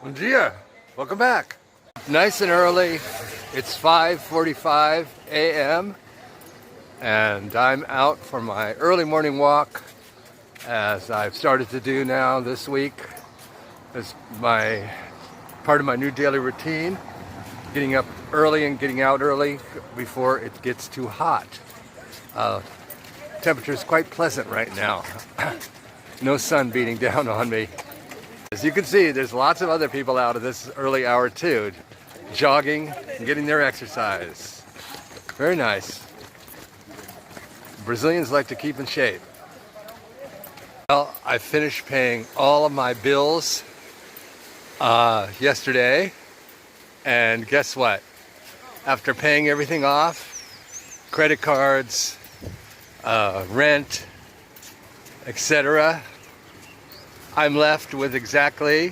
Bom dia. Welcome back. Nice and early. It's 5:45 a.m. and I'm out for my early morning walk, as I've started to do now this week. It's my part of my new daily routine, getting up early and getting out early before it gets too hot. Temperature is quite pleasant right now. No sun beating down on me. As you can see, there's lots of other people out at this early hour too, jogging and getting their exercise. Very nice. Brazilians like to keep in shape. Well, I finished paying all of my bills yesterday, and guess what? After paying everything off, credit cards, rent, etc., I'm left with exactly,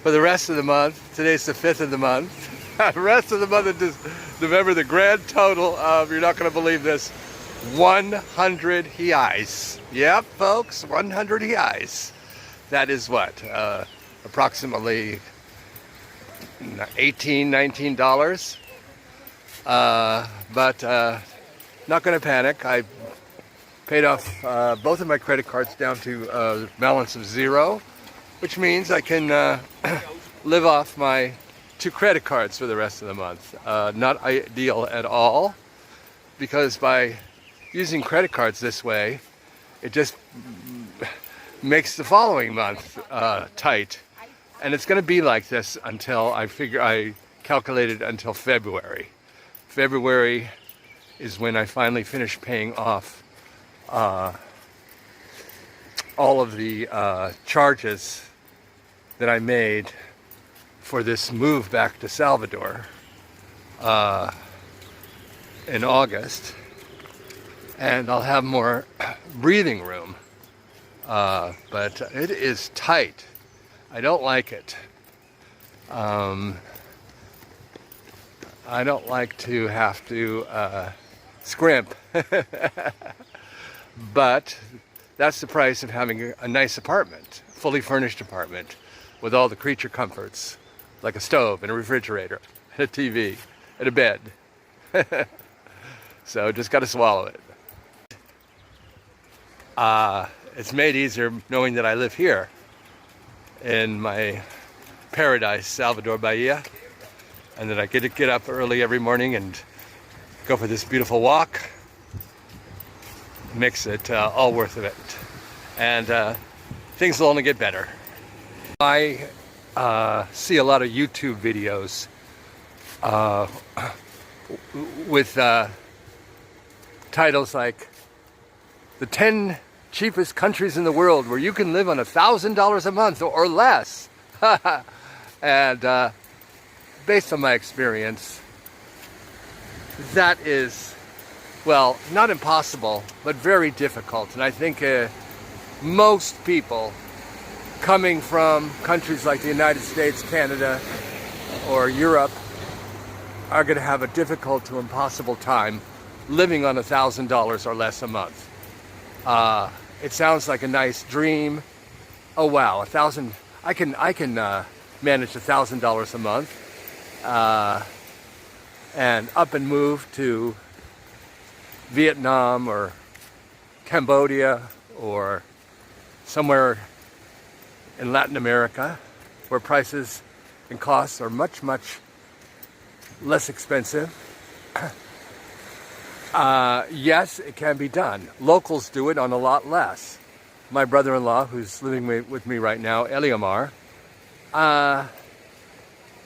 for the rest of the month, today's the 5th of the month, the rest of the month of November, the grand total of, you're not going to believe this, 100 reais. Yep, folks, 100 reais. That is what? Approximately $18, $19. But not going to panic. I paid off both of my credit cards down to a balance of 0, which means I can live off my 2 credit cards for the rest of the month. Not ideal at all, because by using credit cards this way, it just makes the following month tight. And it's going to be like this until I calculated until February. February is when I finally finish paying off all of the charges that I made for this move back to Salvador in August, and I'll have more breathing room, but it is tight. I don't like it. I don't like to have to scrimp. But that's the price of having a nice apartment, fully furnished apartment, with all the creature comforts, like a stove and a refrigerator, and a TV, and a bed. So just got to swallow it. It's made easier knowing that I live here in my paradise, Salvador, Bahia, and that I get to get up early every morning and go for this beautiful walk. Makes it all worth it, and things will only get better. I see a lot of YouTube videos with titles like the 10 cheapest countries in the world where you can live on $1,000 a month or less. And based on my experience, that is, well, not impossible, but very difficult. And I think most people coming from countries like the United States, Canada, or Europe are going to have a difficult to impossible time living on $1,000 or less a month. It sounds like a nice dream. Oh wow, 1,000! I can manage $1,000 a month, and up and move to Vietnam or Cambodia or somewhere in Latin America where prices and costs are much, much less expensive. Yes, it can be done. Locals do it on a lot less. My brother-in-law, who's living with me right now, Eliamar,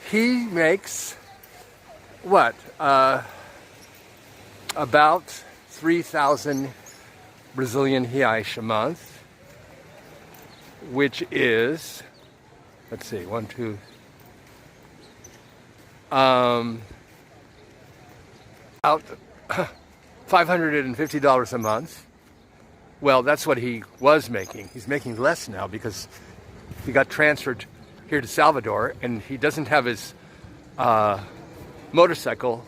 he makes what? About 3,000 Brazilian reais a month, which is, let's see, about $550 a month. Well, that's what he was making. He's making less now because he got transferred here to Salvador, and he doesn't have his motorcycle,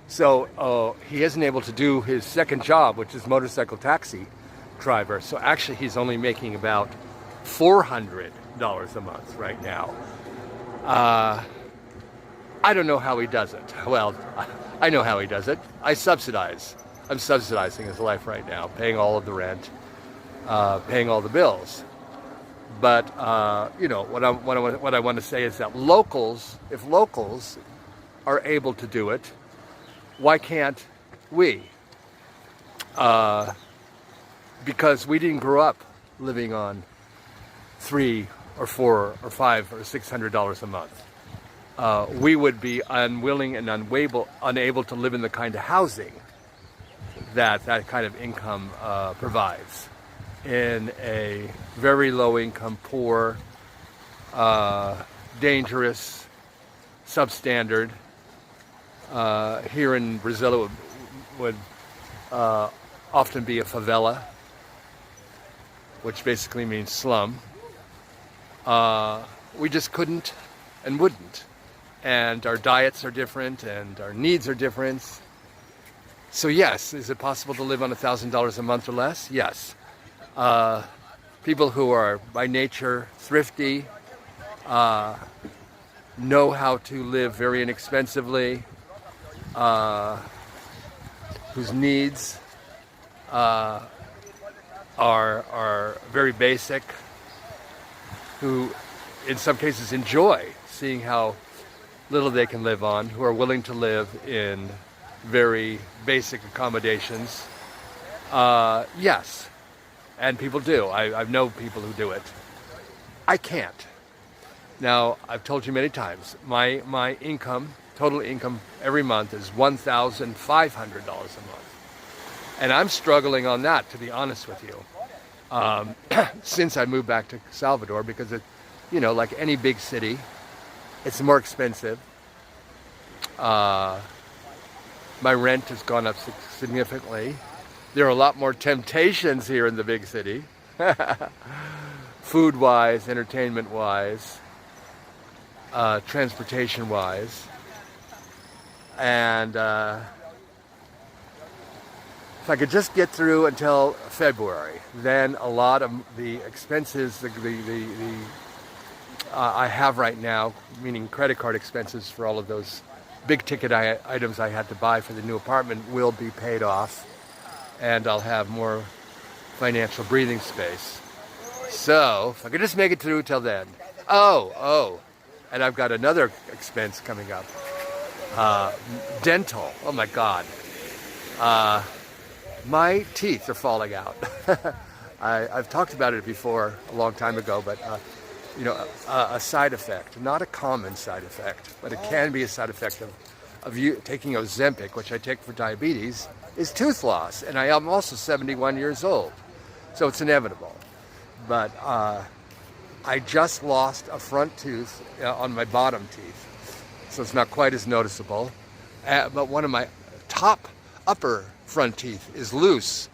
so he isn't able to do his second job, which is motorcycle taxi driver. So actually he's only making about $400 a month right now. I don't know how he does it. Well, I know how he does it. I subsidize. I'm subsidizing his life right now, paying all of the rent, paying all the bills. But you know, what I want to say is that locals, if locals are able to do it, why can't we? Because we didn't grow up living on $3 or $4 or $5 or $600 a month. We would be unwilling and unable to live in the kind of housing that kind of income provides in a very low income, poor, dangerous, substandard. Here in Brazil it would often be a favela, which basically means slum. We just couldn't and wouldn't. And our diets are different and our needs are different. So yes, is it possible to live on $1,000 a month or less? Yes. People who are by nature thrifty, know how to live very inexpensively, whose needs are very basic, who in some cases enjoy seeing how little they can live on, who are willing to live in very basic accommodations. Yes, and people do. I've known people who do it. I can't. Now, I've told you many times, my income, total income every month is $1,500 a month. And I'm struggling on that, to be honest with you, since I moved back to Salvador, because it, you know, like any big city, it's more expensive. My rent has gone up significantly. There are a lot more temptations here in the big city, food-wise, entertainment-wise, transportation-wise. And if I could just get through until February, then a lot of the expenses, I have right now, meaning credit card expenses for all of those big ticket items I had to buy for the new apartment, will be paid off, and I'll have more financial breathing space. So if I could just make it through till then. Oh, and I've got another expense coming up. Dental. Oh my God. My teeth are falling out. I've talked about it before a long time ago, but you know, a side effect, not a common side effect, but it can be a side effect of you taking Ozempic, which I take for diabetes, is tooth loss. And I am also 71 years old, so it's inevitable. But I just lost a front tooth on my bottom teeth, so it's not quite as noticeable. But one of my upper front teeth is loose.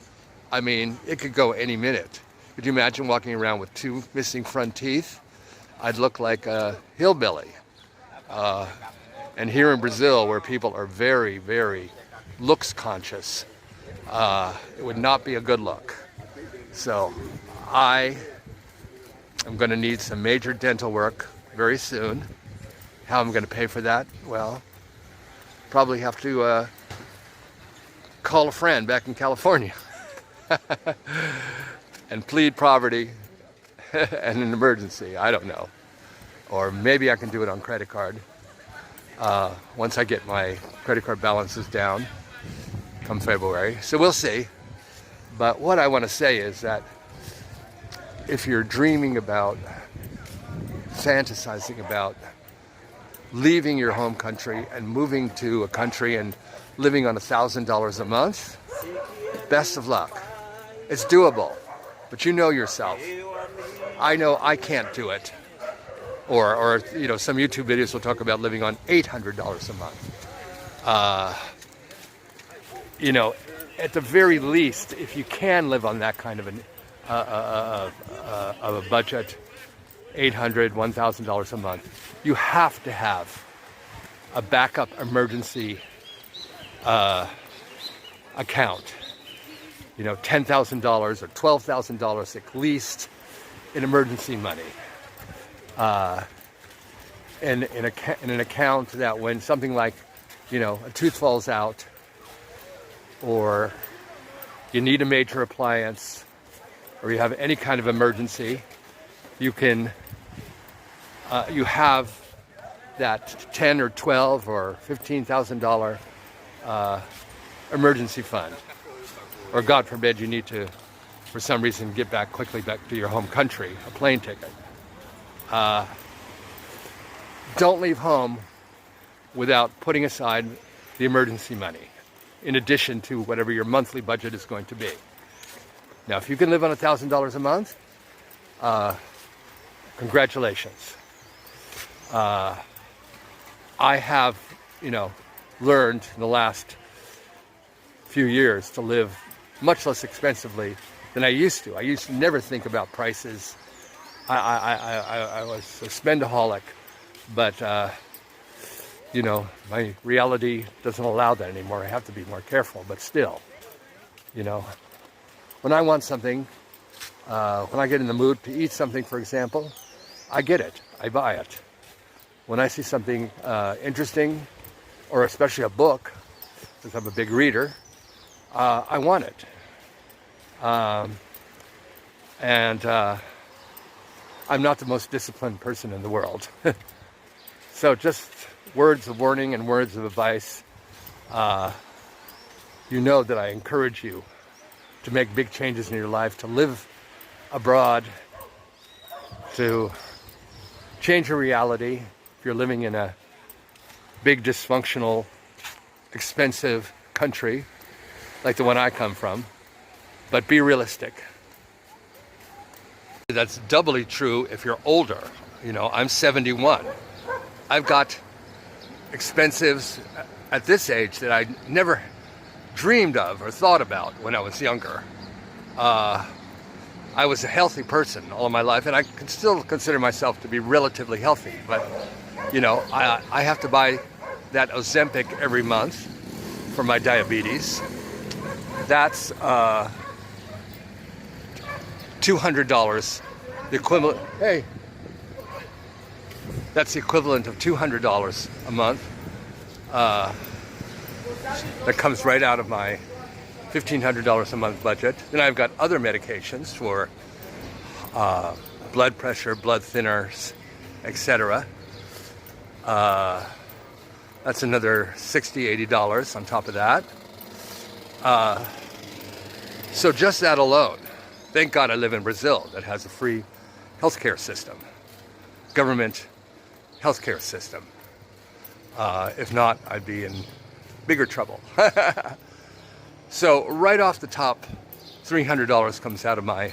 I mean, it could go any minute. Could you imagine walking around with two missing front teeth? I'd look like a hillbilly. And here in Brazil, where people are very, very looks conscious, it would not be a good look. So I am going to need some major dental work very soon. How I'm going to pay for that? Well, probably have to call a friend back in California and plead poverty and an emergency. I don't know. Or maybe I can do it on credit card once I get my credit card balances down come February. So we'll see. But what I want to say is that if you're dreaming about, fantasizing about leaving your home country and moving to a country and living on $1,000 a month, best of luck. It's doable, but you know yourself. I know I can't do it. Or you know, some YouTube videos will talk about living on $800 a month. You know, at the very least, if you can live on that kind of a budget, $800, $1,000 a month, you have to have a backup emergency account. You know, $10,000 or $12,000 at least in emergency money. in an account that when something like, a tooth falls out, or you need a major appliance, or you have any kind of emergency, you have that $10 or $12 or $15,000 emergency fund. Or God forbid you need to, for some reason, get quickly back to your home country, a plane ticket. Don't leave home without putting aside the emergency money, in addition to whatever your monthly budget is going to be. Now, if you can live on $1,000 a month, congratulations. I have, learned in the last few years to live much less expensively than I used to. I used to never think about prices. I was a spendaholic, but my reality doesn't allow that anymore. I have to be more careful, but still, when I want something, when I get in the mood to eat something, for example, I get it, I buy it. When I see something interesting, or especially a book, because I'm a big reader, I want it. And I'm not the most disciplined person in the world. So just words of warning and words of advice. You know that I encourage you to make big changes in your life, to live abroad, to change your reality. If you're living in a big, dysfunctional, expensive country, like the one I come from, but be realistic. That's doubly true if you're older. I'm 71. I've got expensives at this age that I never dreamed of or thought about when I was younger. I was a healthy person all of my life, and I can still consider myself to be relatively healthy, but I have to buy that Ozempic every month for my diabetes. That's $200, the equivalent. Hey, that's the equivalent of $200 a month. That comes right out of my $1,500 a month budget. Then I've got other medications for blood pressure, blood thinners, etc. That's another $60, $80 on top of that. So just that alone. Thank God I live in Brazil that has a free healthcare system, government healthcare system. If not, I'd be in bigger trouble. So right off the top, $300 comes out of my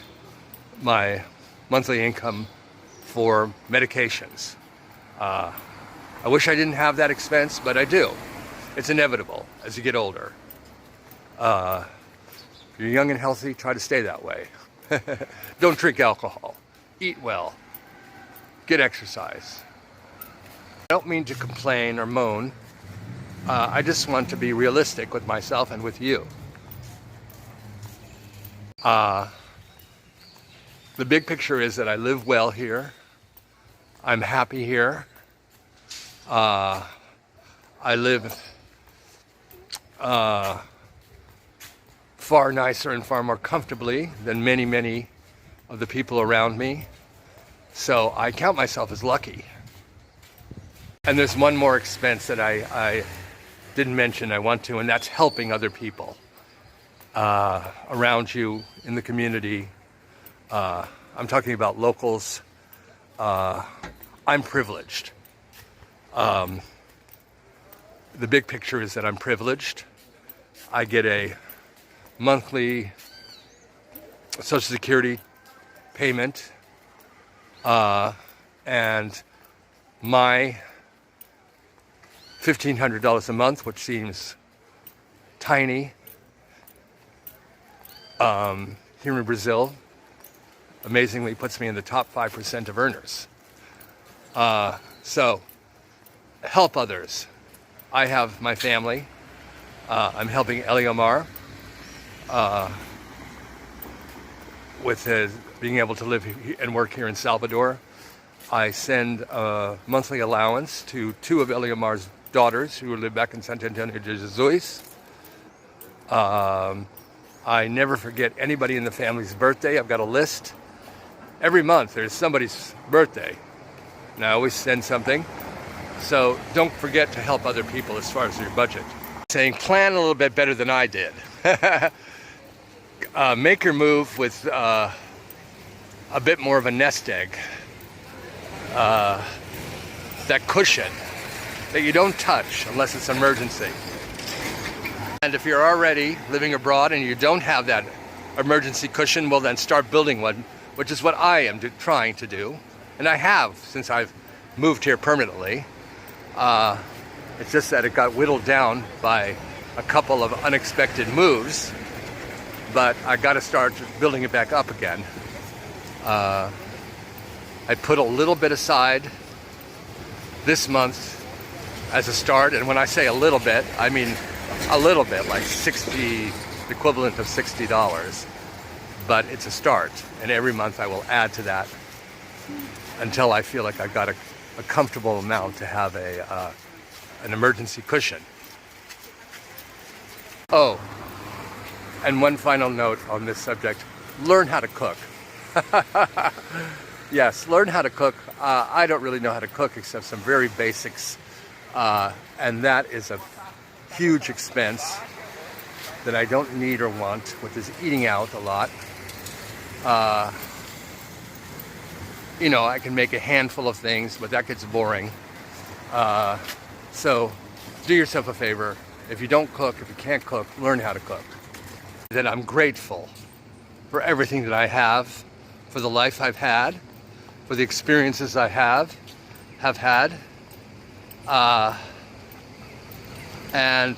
monthly income for medications. I wish I didn't have that expense, but I do. It's inevitable as you get older. If you're young and healthy, try to stay that way. Don't drink alcohol. Eat well. Get exercise. I don't mean to complain or moan. I just want to be realistic with myself and with you. The big picture is that I live well here. I'm happy here. I live far nicer and far more comfortably than many, many of the people around me. So I count myself as lucky. And there's one more expense that I didn't mention I want to, and that's helping other people around you in the community. I'm talking about locals. I'm privileged. The big picture is that I'm privileged. I get a monthly Social Security payment, and my $1,500 a month, which seems tiny, here in Brazil, amazingly puts me in the top 5% of earners. So, help others. I have my family. I'm helping Eliomar with his being able to live and work here in Salvador. I send a monthly allowance to two of Eliamar's daughters who live back in San Antonio de Jesus. I never forget anybody in the family's birthday. I've got a list. Every month there's somebody's birthday, and I always send something. So don't forget to help other people as far as your budget. Saying plan a little bit better than I did. Make your move with a bit more of a nest egg. That cushion that you don't touch unless it's an emergency. And if you're already living abroad and you don't have that emergency cushion, well then start building one, which is what I am trying to do. And I have since I've moved here permanently. It's just that it got whittled down by a couple of unexpected moves, but I got to start building it back up again. I put a little bit aside this month as a start, and when I say a little bit, I mean a little bit, like the equivalent of $60, but it's a start, and every month I will add to that until I feel like I've got a comfortable amount to have an emergency cushion. Oh, and one final note on this subject: learn how to cook. Yes, learn how to cook. I don't really know how to cook except some very basics, and that is a huge expense that I don't need or want, which is eating out a lot. You know, I can make a handful of things, but that gets boring. So do yourself a favor. If you don't cook, if you can't cook, learn how to cook. That I'm grateful for everything that I have, for the life I've had, for the experiences I have had, and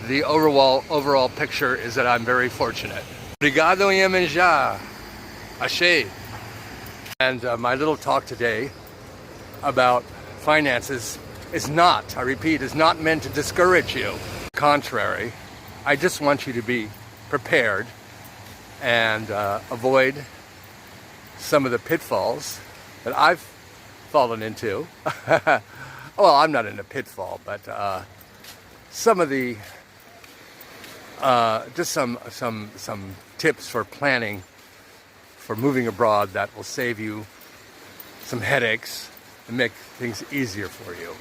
the overall picture is that I'm very fortunate. Obrigado Yemenja, Ashe. And my little talk today about finances is not, I repeat, is not meant to discourage you. Contrary, I just want you to be prepared and avoid some of the pitfalls that I've fallen into. Well, I'm not in a pitfall, but some of the just some tips for planning for moving abroad that will save you some headaches and make things easier for you.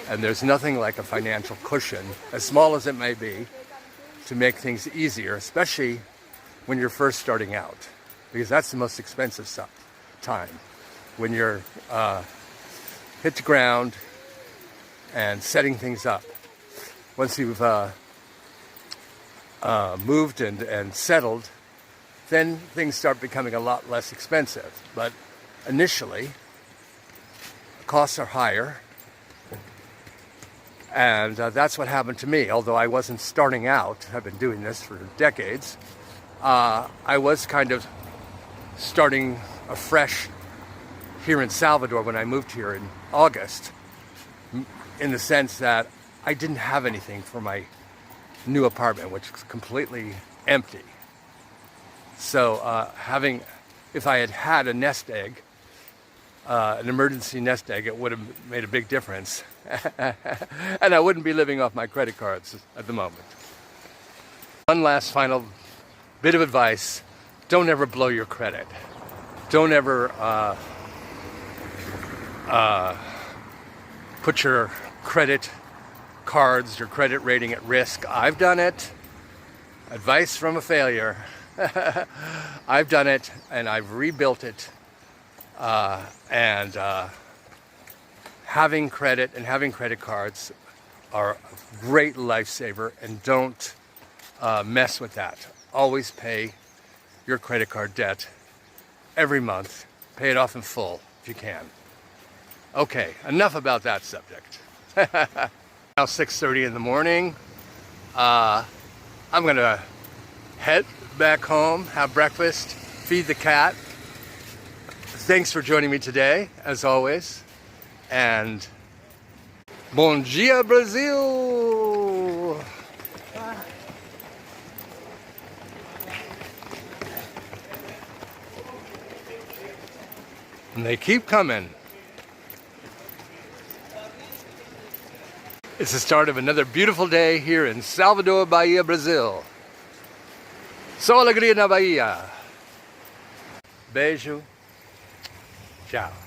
And there's nothing like a financial cushion, as small as it may be, to make things easier, especially when you're first starting out, because that's the most expensive time, when you're hit the ground and setting things up. Once you've moved and settled, then things start becoming a lot less expensive. But initially, costs are higher, and that's what happened to me. Although I wasn't starting out, I've been doing this for decades, I was kind of starting afresh here in Salvador when I moved here in August, in the sense that I didn't have anything for my new apartment, which was completely empty. So if I had had a nest egg, an emergency nest egg, it would have made a big difference. And I wouldn't be living off my credit cards at the moment. One last final bit of advice: don't ever blow your credit. Don't ever put your credit cards, your credit rating at risk. I've done it. Advice from a failure. I've done it, and I've rebuilt it. And having credit and having credit cards are a great lifesaver, and don't mess with that. Always pay your credit card debt every month. Pay it off in full if you can. Okay, enough about that subject. Now 6:30 in the morning. I'm gonna head back home, have breakfast, feed the cat. Thanks for joining me today, as always, and Bom dia, Brazil! And they keep coming. It's the start of another beautiful day here in Salvador, Bahia, Brazil. Só alegria na Bahia. Beijo. Tchau.